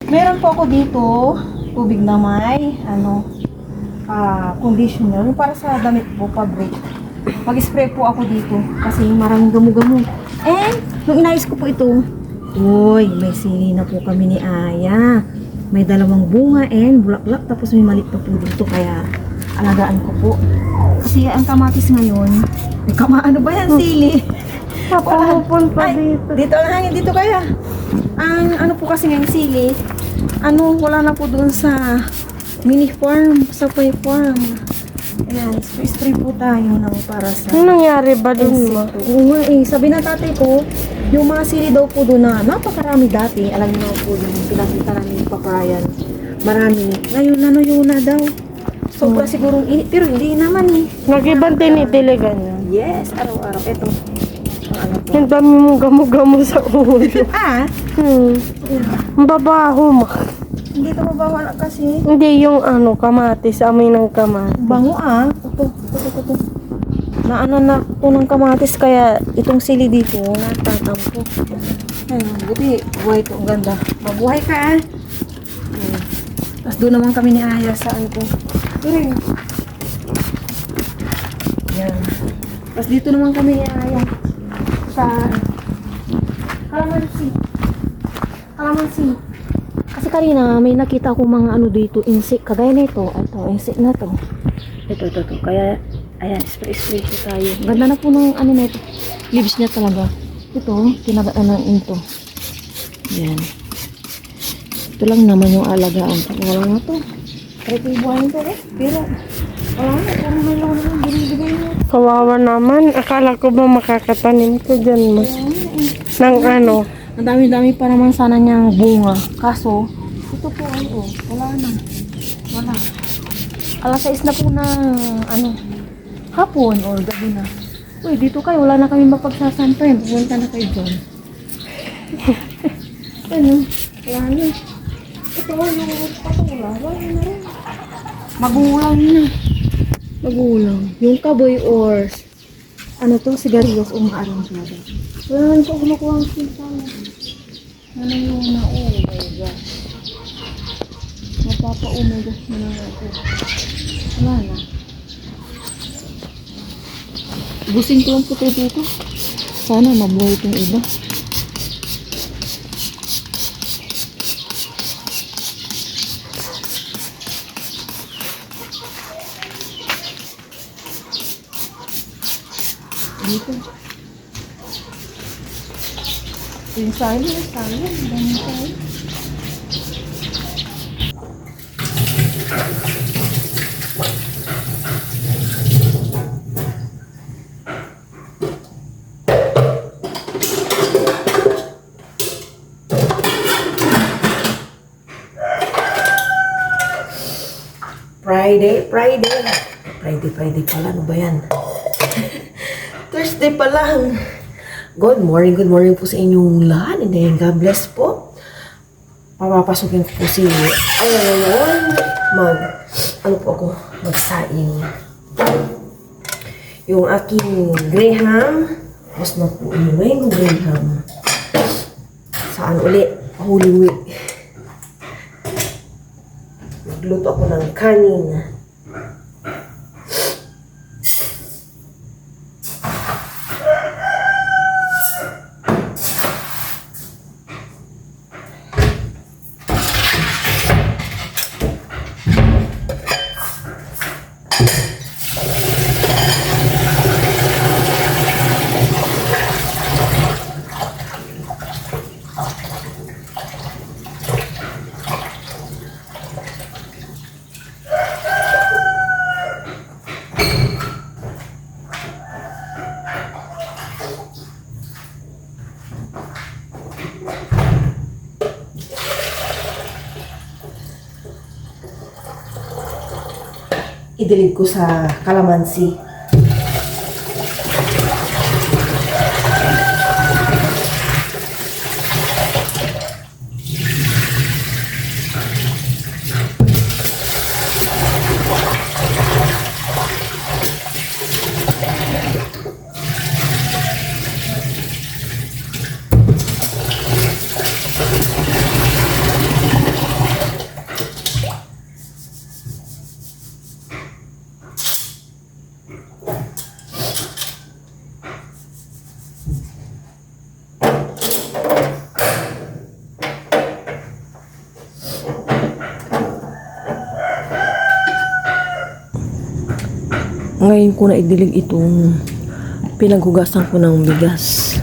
Meron po ako dito, tubig na may, conditioner. Yung para sa damit po, fabric. Mag-spray po ako dito kasi maraming gamo-gamo. And, nung inayos ko po ito, uy, may sili na po kami ni Aya. May dalawang bunga and bulaklak, tapos may maliit pa po dito, kaya alagaan ko po. Kasi ang kamatis ngayon, ano ba yan, sili? Papahupon pa dito. Dito ang hangin, dito kaya. Ang ano po kasi ngayon sili, wala na po doon sa mini farm, sa pay farm. Ayan, spray po tayo ng para sa Ano nangyari ba dun mo? Oo nga eh, sabi ng tatay ko, yung mga sili daw po doon na napakarami dati, alam niyo po yung pinakita namin yung paparayan. Marami. Ngayon yun na daw. Sobra sigurong init, pero hindi naman eh. Nag-ibang tinitiligan niya. Yes, araw-araw. Ito. Ang ano po. Yung dami mong gamo-gamo sa ulo. Yeah. Ang babaho mo. Hindi ito mabawala kasi. Hindi yung kamatis, amoy ng kamatis. Bango Ito. Na po ng kamatis, kaya itong sili dito, natatampo. Ayun, buti. Buhay ito. Ang ganda. Mabuhay ka Tapos doon naman kami ni Aya sa ko. Turing. Yan. Tapos dito naman kami ni Aya sa Kalamansi. Kasi kanina may nakita akong mga dito, insect. Kagaya na ito. Ito, insect na to. Ito. Kaya, ayan, spray po tayo. Ganda na po ng na ito. Leaves niya talaga. Ito, kinagaan ng into. Yan. Ito lang naman yung alagaan. Wala nga to. Try ko ibuhayin to Pero, wala nga. Parang may lawan naman. Binibigay mo. Kawawa naman. Akala ko ba makakatanim ko dyan mo? Nang Ang dami-dami pa naman sana niyang bunga. Kaso, ito po wala na. Wala. Alas 6 na po na, hapon or gabi na. Uy, dito kayo, wala na kami mapagsasampan. Pumunta na kayo dyan. Wala na. Ito, yung patula, wala na rin. Magulang. Yung kaboy or, sigarilyos o maaranjada. Wala na ito, kumukuha ang sintawa. Ano yung na-omega? Mapapa-omega na lang ito. Wala na. Ubusin ko lang po dito. Sana mabuhay itong iba. Dito. Yung sayang. Dami sayang. Friday pala. Ano ba yan? Thursday pa lang. Good morning po sa inyong lahat. And then, God bless po. Papapasukin ko po si ngayon. Magsaing. Yung aking Graham. Mas na po yung Graham. Saan ulit? Holy Week. Nagluto ako ng kanin. Idilig ko sa kalamansi. ngayon ko na idilig itong pinaghugasan ko ng bigas.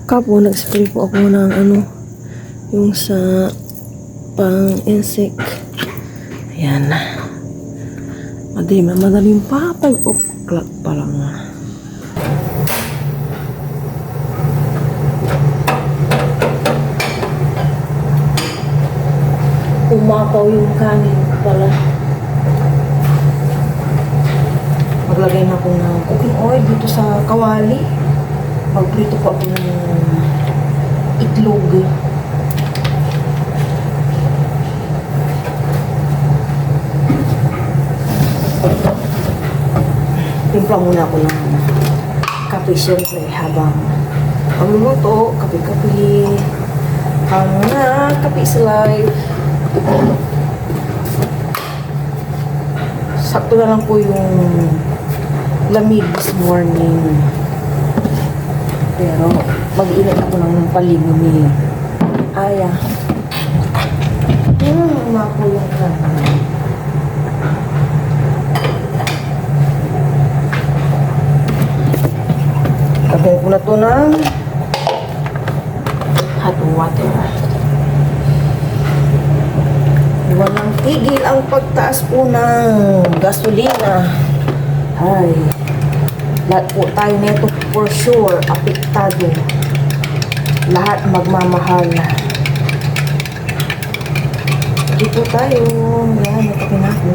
Kapo, nag-spray po ako ng yung sa pang-insect. Ayan. Madaling pa. 5 o'clock pa lang. Umapaw yung kanin pala. Maglagay na ako ng cooking oil dito sa kawali. Magprito po ako ng itlog. Timpla muna ako ng kape syempre habang magluluto, kape-kape. Kape is life. Sakto na lang po yung lamig this morning. Pero mag-init ako ng paligo ni Aya. Umako yung kanan. Lagay ko na to ng hot water. Walang tigil ang pagtaas po ng gasolina. Ay, lahat po tayo neto for sure apektado. Lahat magmamahal. Dito tayo. Yan, ito na ako.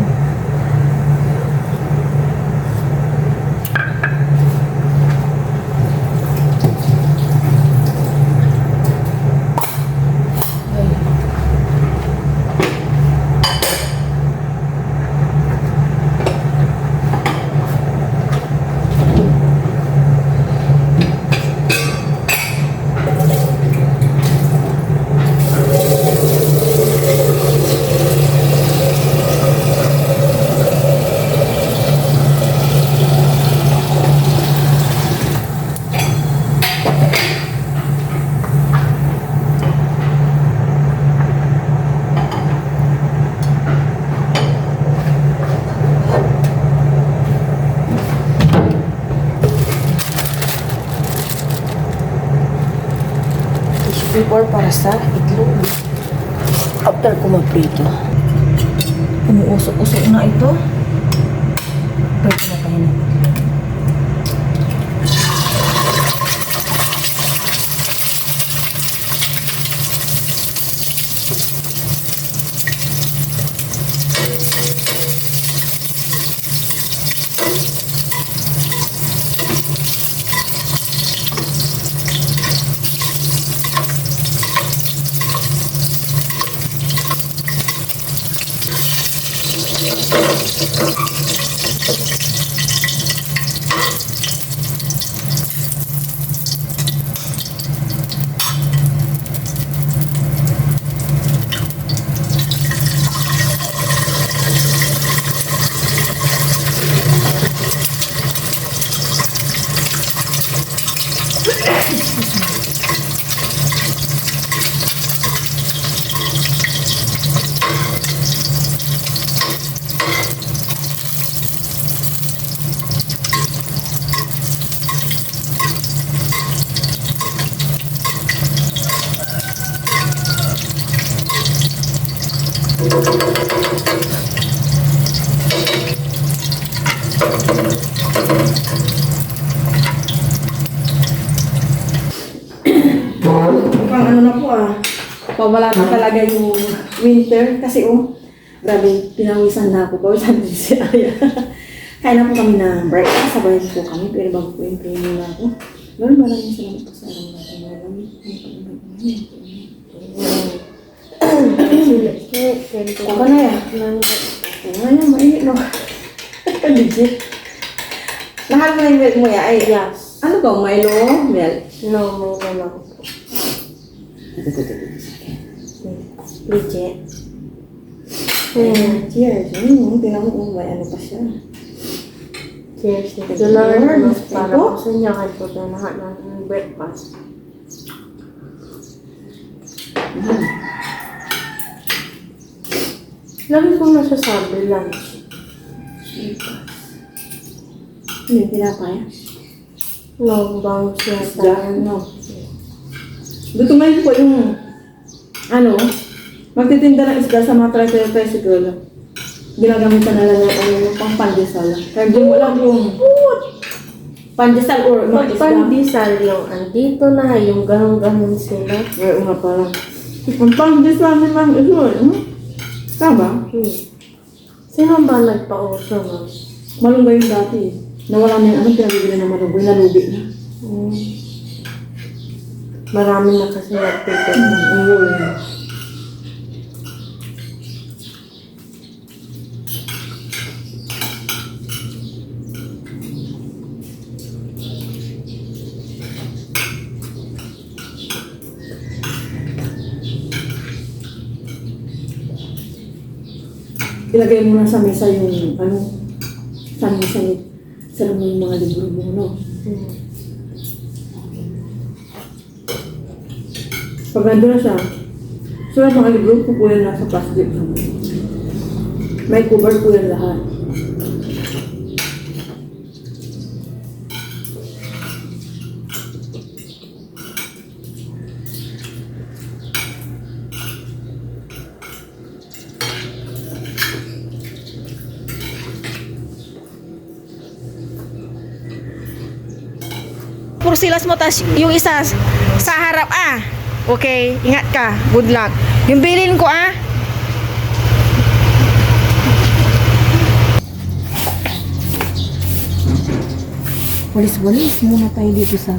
Before para sa itlog. After ko magprito. Umuusok-usok na ito. Pwede na tayo na. Mukhang ano na po pawala na talaga yung winter kasi grabe, pinawisan na ako. Pawisan din si Aya. Kaya na po kami na breakfast, sabay po kami, pero bago po yung training na ako. Lord, maraming salamat po sa araw natin. Ako na yan. Ngayon, mainit no. Legit. Nahal mo na yung milk mo ya? Ay, Yes. ano ba? Milo? Milk? No, may lang. Legit. Cheers. Tingnan mo may ano pa siya. Cheers. Ito lang, Lord. Para Ito? ko sa niya kahit po na lahat ng breakfast. Lagi ko nasasabi lunch. Ano yung pinapaya? No, bounce yata. Diyan, no. Gusto ngayon po yung, magtitinda ng isda sa mga tricycle. Ginagamitan nila ng pang pandesal. Kaya di mo alam yung pandesal or mga isda. Magpandisal yung andito na, yung ganun-ganun sila. Ay, nga pala. Ang pandesal ni Ma'am Isol, Tama? Sino ba nagpa-uso nun? Malunggay yung dati. Nawala na yung pinabibili ng malunggay, nalubi na. Marami na kasi nagpipil. Ilagay mo na sa mesa yung, sanit-sanit. Sarang yung mga libro mo, no? Pag nandun na siya, sulat mga libro, pupunin na sa plastic. May cover po yan lahat. Pursilas mo, tas yung isa sa harap Okay, ingat ka. Good luck. Yung bilin ko Walis-walis muna tayo dito sa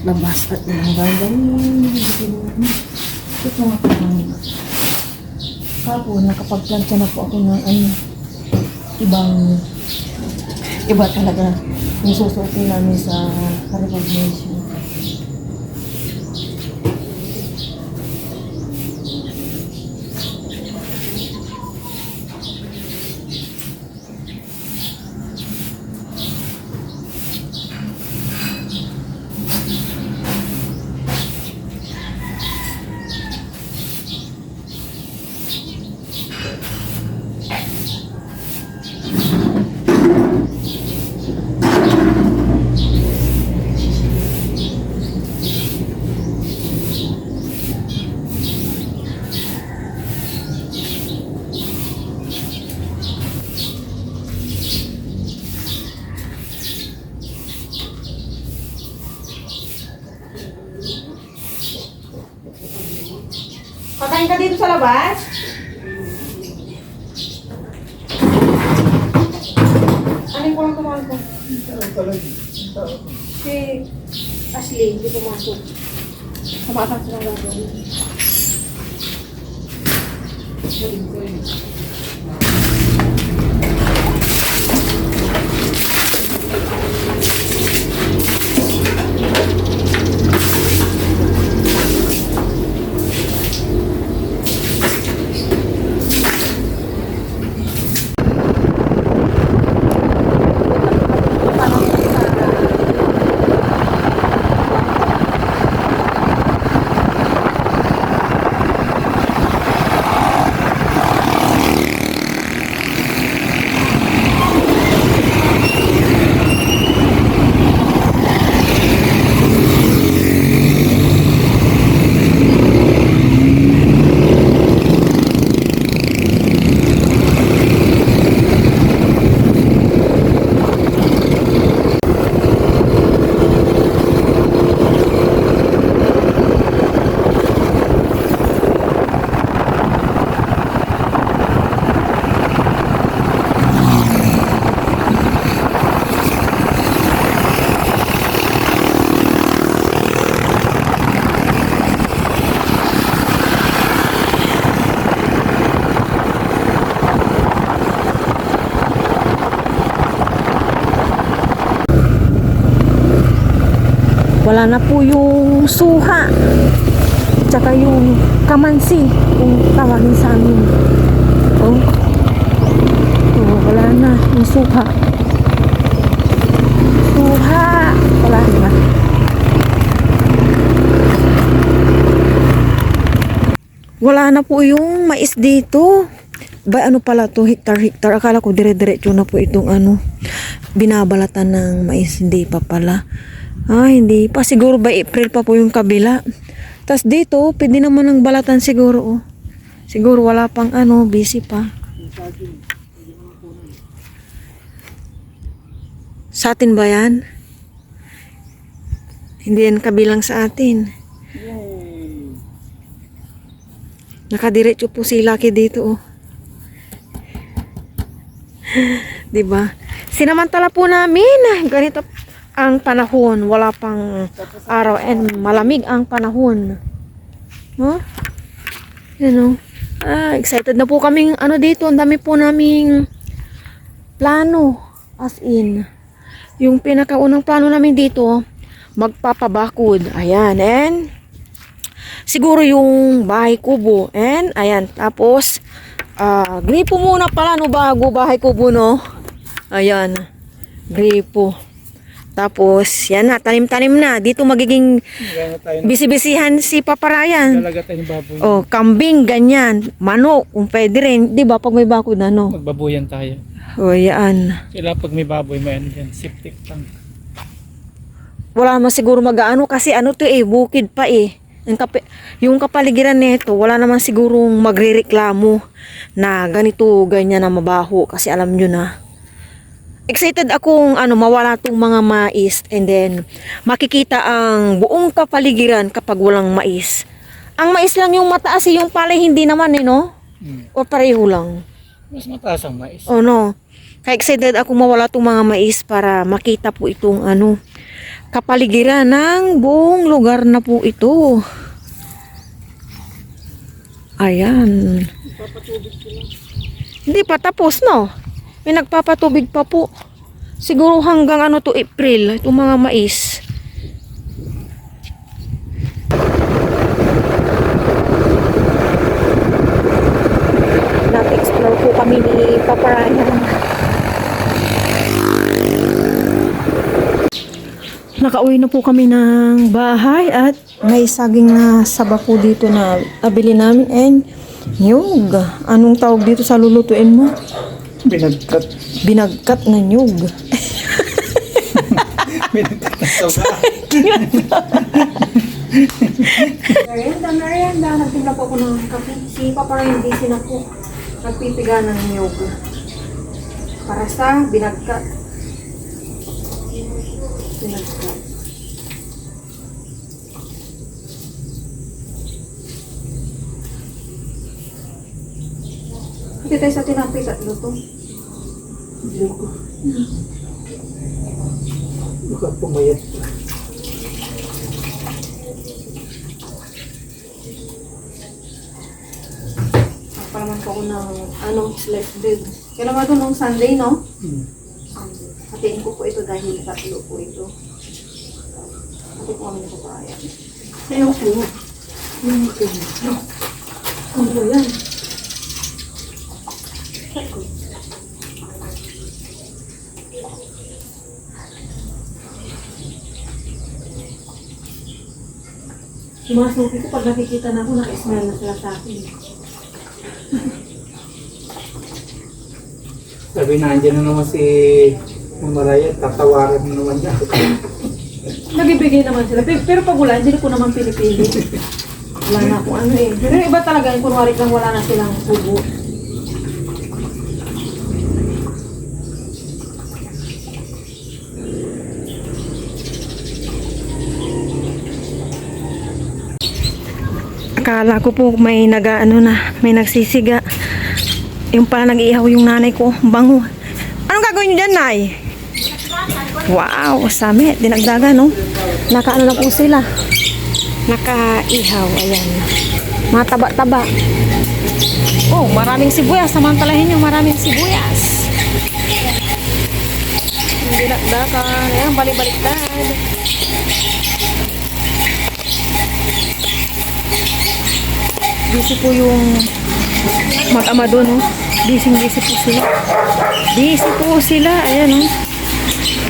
labas at gagawin. Ito nga po. Kapon, nakapag-plancha na po ako ng iba talaga yung susuotin namin sa recognition. Patayin ka dito sa labas? Anong ko lang tumahan ko? Si Ashley, hindi pumasok. Sa bata sila gagawin. Wala na po yung suha. Tsaka yung kamansi, kung tawagin sa amin. Wala na yung suha. Wala na. Wala na po yung mais dito. Ba, ano pala to? Hektar. Akala ko dire-diretso na po itong ano, binabalatan ng mais. Hindi pa pala. Hindi pa. Siguro ba April pa po yung kabila. Tas dito, pwede naman ng balatan siguro. Oh. Siguro wala pang ano, busy pa. Sa atin ba yan? Hindi yan kabilang sa atin. Nakadiretso po si Lucky dito, oh. 'Di ba? Sinamantala po namin ganito ang panahon, wala pang araw and malamig ang panahon. No? Yan, oh. Excited na po kaming ano dito, ang dami po naming plano, as in. Yung pinakaunang plano namin dito, magpapabakod. Ayan, and siguro yung bahay kubo. And, ayan, tapos, gripo muna pala, no, bago bahay kubo, no? Ayan, gripo. Tapos, yan na, tanim-tanim na. Dito magiging bisi-bisihan si Papa Ryan. Lalaga tayo ng baboy. Oh, kambing, ganyan. Manok, kung pwede rin. Di ba, pag may bakod na, no? Magbabuyan tayo. O, yan. Kailangan pag may baboy, may ano dyan, septic tank. Wala naman siguro mag-ano kasi ano to bukid pa eh. Yung kapaligiran nito, wala naman sigurong magrereklamo na ganito, ganyan na mabaho kasi alam nyo na. Excited akong mawala tong mga mais and then makikita ang buong kapaligiran kapag walang mais. Ang mais lang yung mataas yung palay hindi naman no? O pareho lang? Mas mataas ang mais. Oh no. Kaya excited ako mawala tong mga mais para makita po itong kapaligiran ng buong lugar na po ito. Ayan. Hindi pa tapos, no? May nagpapatubig pa po. Siguro hanggang to April, itong mga mais. Nag-explore po kami ni Papa Ryan. Nakauwi na po kami ng bahay at may saging na saba po dito na abili namin and nyug. Anong tawag dito sa lulutuin mo? Binagkat. Binagkat na nyug. Binagkat na saba. Merienda. Nagtimpla po ako ng kape. Si Papa Ryan busy na po. Nagpipiga ng nyug. Para sa binagkat. Binagkat. Hindi tayo sa tinapay tatlo to. Baka pumayat. Nagpalaman po ako ng sliced bread. Kailan ba ito nung Sunday, no? Sunday. Hatiin ko po ito dahil tatlo po ito. Hatiin po kami na papayan. Ayaw po. Ano po yan? Sako. Yung mga snoopy ko, pag nakikita na ako, naka-smile na sila sa akin. Sabi na, andyan na naman si Mama Ryan, tatawaran na naman niya. Nagbibigay naman sila. Pero pag wala, hindi ko naman pinipili. Wala na akong Pero yung iba talaga, yung kunwari lang wala na silang kubo. Akala ko po may may nagsisiga. Yung pala nag-iihaw yung nanay ko. Bango. Anong gagawin nyo dyan, Nay? Wow, sami. Dinagdaga, no? Nakaano na po sila. Nakaihaw. Ayan. Mga taba-taba. Oh, maraming sibuyas. Samantalahin nyo, maraming sibuyas. Dinagdagan. Ayan, balik-baliktad. Busy po yung mag-ama doon, no? Busy po sila. Busy po sila. Ayan, no?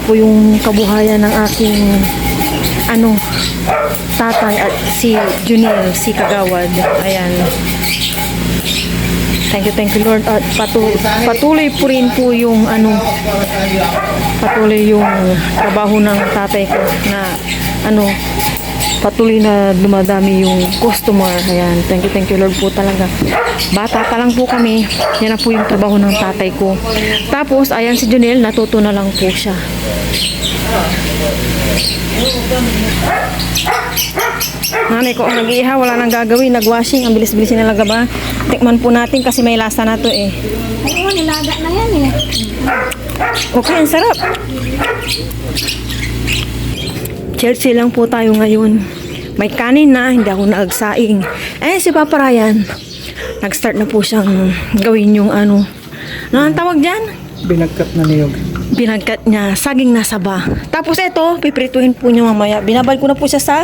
Po yung kabuhayan ng aking tatay at si Juniel, si Kagawad. Ayan. Thank you Lord. At patuloy po rin po yung patuloy yung trabaho ng tatay ko na patuloy na dumadami yung customer. Ayan. Thank you Lord po talaga. Bata pa lang po kami. Yan na po yung trabaho ng tatay ko. Tapos, ayan si Juniel, natuto na lang po siya. Nanay ko ang nag-iiha, wala nang gagawin, nag-washing, ang bilis-bilis nalaga ba? Tikman po natin kasi may lasa na to eh. Ayun, nilaga na yan eh. Okay, ang sarap. Chelsea lang po tayo ngayon. May kanin na, hindi ako naagsaing. Si Papa Ryan, nag-start na po siyang gawin yung ano ang tawag dyan? Binagkat na niyog. Binagkat niya, saging na saba. Tapos ito, piprituhin po niya mamaya. Binabal ko na po siya sa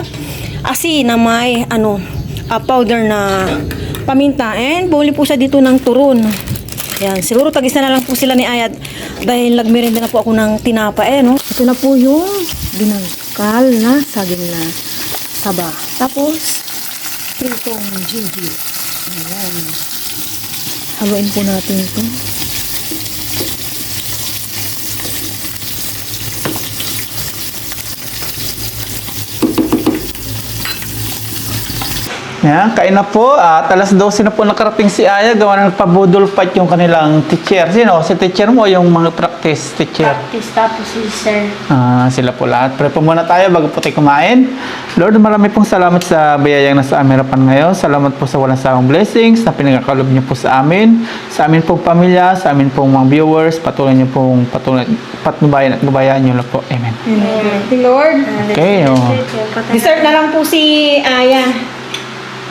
asin na may powder na paminta. And buli po siya dito ng turon. Yan, siguro tag-isa na lang po sila ni Ayat dahil nagmerenda na po ako ng tinapa Ito na po yung binangkal na saging na saba. Tapos, pritong ginger. Ayan. Haluin po natin ito. Yan, kain na po. At alas 12 na po nakarating si Aya. Gawa na nagpabudol fight yung kanilang teacher. Sino? Si teacher mo yung mga practice teacher? Practice tapos si sir. Sila po lahat. Pray po muna tayo bago po tayo kumain. Lord, marami pong salamat sa biyayang nasa aming harapan ngayon. Salamat po sa walang sawang blessings na pinagkakalob niyo po sa amin. Sa amin pong pamilya, sa amin pong mga viewers. Patuloy niyo pong patnubayan at gubayaan niyo lang po. Amen. Thank you, Lord. Okay, Dessert na lang po si Aya.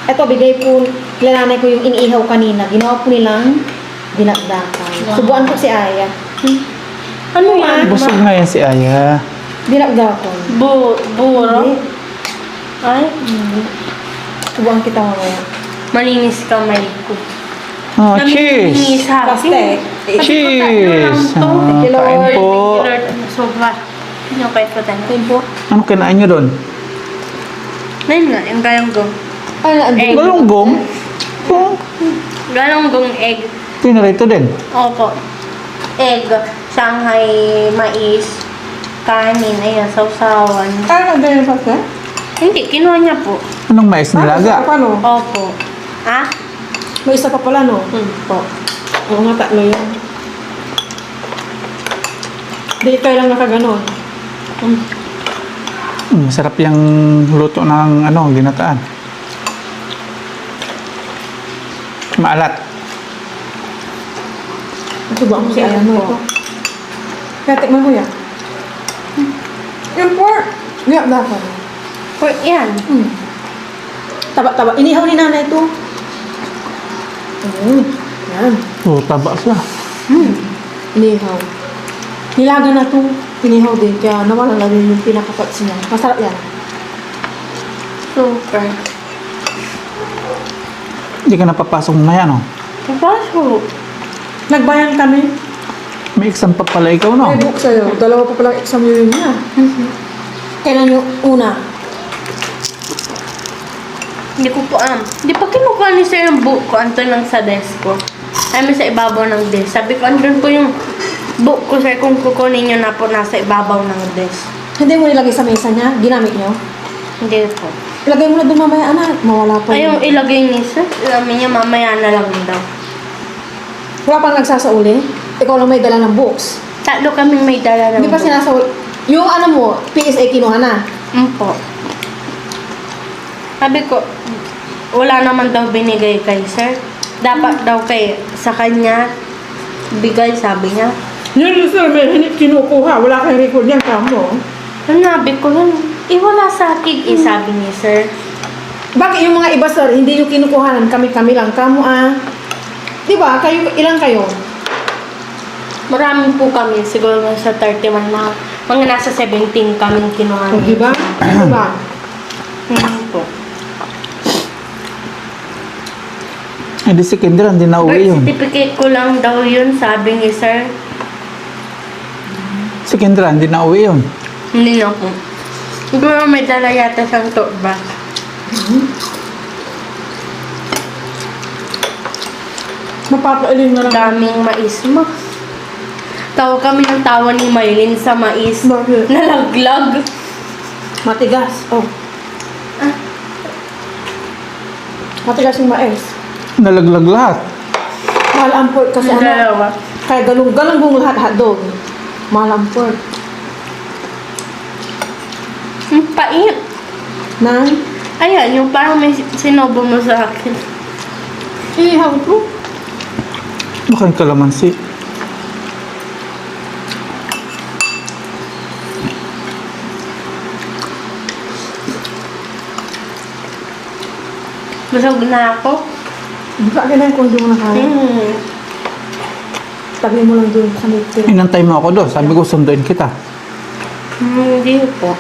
Ito, bigay po, kilananay ko yung iniihaw kanina. Ginawa po nilang dinakdakan. Subuan ko si Aya. Ano yan? Busog nga yan si Aya. Dinakdakan. Buro? Ay? Subuan kita mamaya. Malinis kamay ko. Oh, cheers! Malinis ha. Plastic. Cheers! Thank you, Lord. Kain po. Sobra. Yung kahit po tayo. Kain po. Ano kinain nyo doon? Ngayon nga, yung galonggong. Ano na, Egg. Galunggong? Oh, Galonggong egg. pinarito din. Opo. Egg. Shanghai mais. Kanin. Ayan, sausawan. Ano na yung pasta? Hindi, kinuha niya po. Anong mais nilaga? Paano? Opo. Ha? May isa pa pala, no? Po. Oo nga, tatlo yun. Hindi kayo lang nakaganon. Masarap yung luto ng ginataan. Maalat. Subuan mo si Aya mo ito. Kaya tikman mo yan. Yung pork. Ngayon, dapat. For, yan. Taba-taba. Inihaw ni nanay ito. Yan. Oh, taba siya. Inihaw. Nilaga na ito. Inihaw din. Kaya nawala na rin yung pinakapats niya. Masarap yan. Super. Hindi ka napapasok na yan, oh. Papasok. Nagbayan kami. May exam pa pala ikaw, no? May book sa'yo. Dalawa pa palang exam yun niya. Kailan yung una? Hindi ko po alam. Hindi pa kinukuha ni sir yung book ko. Anto lang sa desk ko. Sabi sa ibabaw ng desk. Sabi ko, andun po yung book ko sir. Kung kukunin nyo na po nasa ibabaw ng desk. Hindi mo nilagay sa mesa niya? Ginamit niyo? Hindi po. Ilagay mo na doon mamaya, anak. Mawala pa Ay, yung ilagay ni sir. Alam niya mamaya na lang daw. Wala pang nagsasauli? Ikaw lang may dala ng books. Tatlo kaming may dala ng Hindi pa book. sinasauli. Yung mo, PSA kinuha na. Po. Sabi ko, wala naman daw binigay kay sir. Dapat daw kay sa kanya bigay, sabi niya. Yun, sir, may hindi kinukuha. Wala kang record niyan, kamo. Sabi ko yun, wala sa akin, sabi ni sir. Bakit yung mga iba, sir, hindi yung kinukuhanan? Kami-kami lang. Kamo, Di ba? Kayo, ilang kayo? Marami po kami, siguro sa 31 na, mga nasa 17 kaming kinuha. O, di ba? Di ba? Po. Hindi si Kendra, hindi na uwi Birth yun. certificate ko lang daw yun, sabi ni sir. Si Kendra, hindi na uwi yun. Hindi na po. Siguro may dala yata siyang tote bag. Mapapailing na lang. Daming mais mo. Tawa kami ng tawa ni Maylin sa mais. Bakit? Nalaglag. Matigas. Oh. Matigas yung mais. Nalaglag lahat. Mahal ang pork kasi Yung ano. dalawa. Kaya galong-galong lahat hotdog. Mahal ang pork. Ang pait. Nang Ayan, yung parang may sinobo mo sa akin. ihaw ko. Baka yung kalamansi. Busog na ako. Baka ganun kung hindi mo nakaya. Tabi mo lang doon sa meeting. Inantay mo ako doon. Sabi ko, sunduin kita. Hindi po.